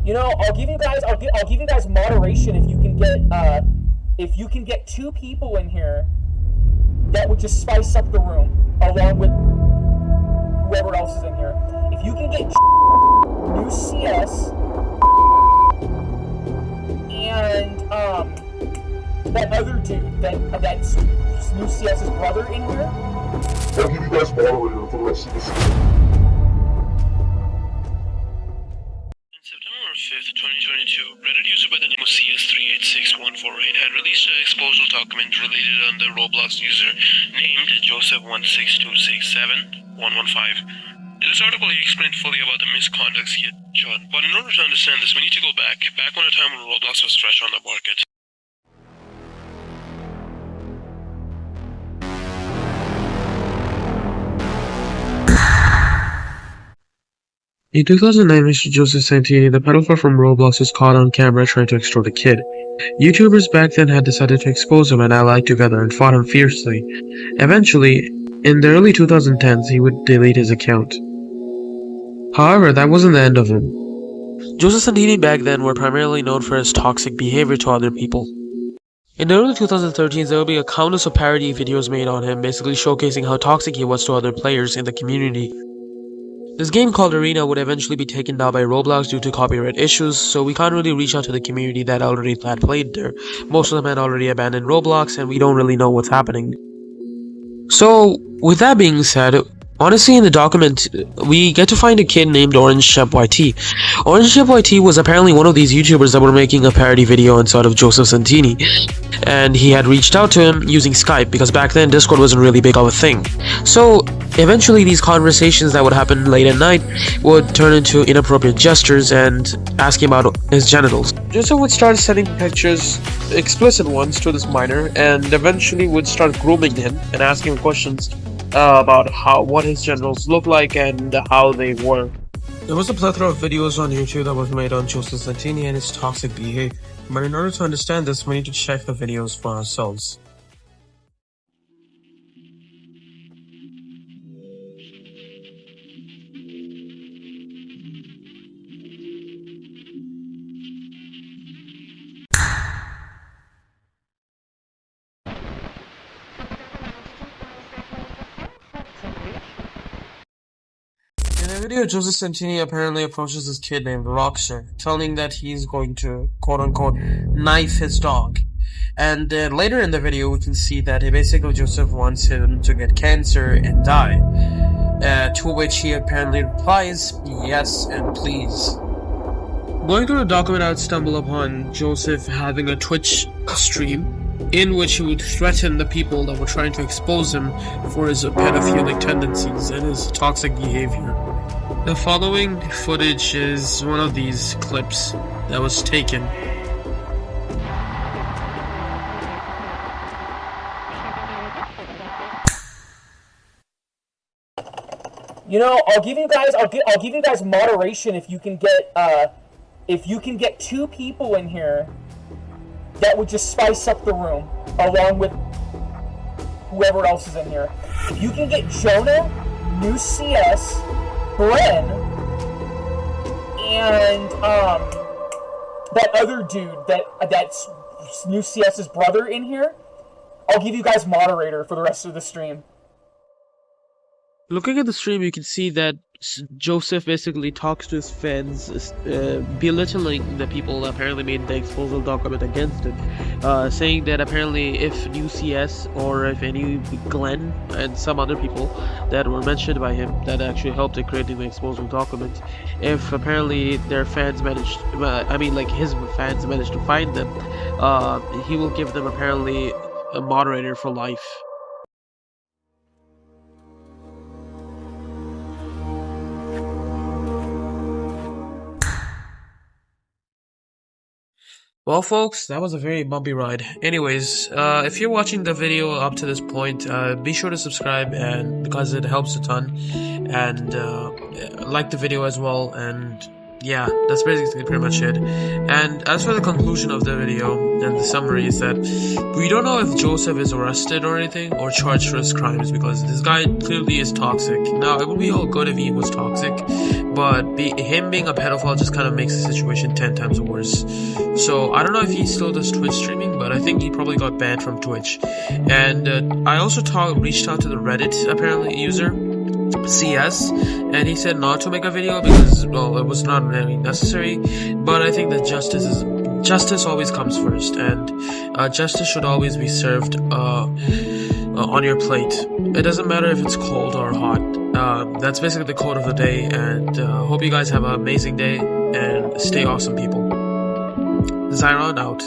I'll give you guys moderation if you can get two people in here that would just spice up the room along with whoever else is in here. If you can get new CS and that other dude that's new CS's brother in here, I'll give you guys moderator for the rest of this. September 5th, 2022, Reddit user by the name of CS386148 had released an exposé document related on the Roblox user named Joseph16267-115. In this article, he explained fully about the misconducts he had done, but in order to understand this, we need to go back when a time when Roblox was fresh on the market. In 2009, Mr. Joseph Santini, the pedophile from Roblox, was caught on camera trying to extort a kid. YouTubers back then had decided to expose him and allied together and fought him fiercely. Eventually, in the early 2010s, he would delete his account. However, that wasn't the end of him. Joseph Santini back then were primarily known for his toxic behavior to other people. In the early 2013s, there will be a countless of parody videos made on him, basically showcasing how toxic he was to other players in the community. This game called Arena would eventually be taken down by Roblox due to copyright issues, so we can't really reach out to the community that already had played there. Most of them had already abandoned Roblox, and we don't really know what's happening. So, with that being said, honestly in the document, we get to find a kid named Orange Shep YT. Orange Shep YT was apparently one of these YouTubers that were making a parody video inside of Joseph Santini. And he had reached out to him using Skype, because back then Discord wasn't really big of a thing. So eventually these conversations that would happen late at night would turn into inappropriate gestures and asking about his genitals. Joseph would start sending pictures, explicit ones, to this minor, and eventually would start grooming him and asking him questions about what his genitals look like and how they were. There was a plethora of videos on YouTube that was made on Joseph Santini and his toxic behavior, but in order to understand this, we need to check the videos for ourselves. In the video, Joseph Santini apparently approaches this kid named Roxer, telling that he's going to quote-unquote knife his dog. And later in the video, we can see that basically Joseph wants him to get cancer and die. To which he apparently replies, yes and please. Going through the document, I would stumble upon Joseph having a Twitch stream in which he would threaten the people that were trying to expose him for his pedophilic tendencies and his toxic behavior. The following footage is one of these clips that was taken. I'll give you guys moderation if you can get two people in here that would just spice up the room along with whoever else is in here. If you can get Jonah, new CS, Bren, and that other dude that's new CS's brother in here, I'll give you guys moderator for the rest of the stream. Looking at the stream, you can see that Joseph basically talks to his fans, belittling the people that apparently made the exposé document against him, saying that apparently if new CS or if any Glenn and some other people that were mentioned by him that actually helped in creating the exposé document, if apparently their fans managed, his fans managed to find them, he will give them apparently a moderator for life. Well folks, that was a very bumpy ride. Anyways, if you're watching the video up to this point, be sure to subscribe and because it helps a ton, and like the video as well, and yeah, that's basically pretty much it. And as for the conclusion of the video and the summary is that we don't know if Joseph is arrested or anything or charged for his crimes because this guy clearly is toxic. Now, it would be all good if he was toxic, but him being a pedophile just kind of makes the situation 10 times worse. So I don't know if he still does Twitch streaming, but I think he probably got banned from Twitch. And I also reached out to the Reddit apparently user CS, and he said not to make a video because, well, it was not really necessary. But I think that justice always comes first, and justice should always be served on your plate. It doesn't matter if it's cold or hot. That's basically the quote of the day, and hope you guys have an amazing day and stay awesome, people. Zyron out.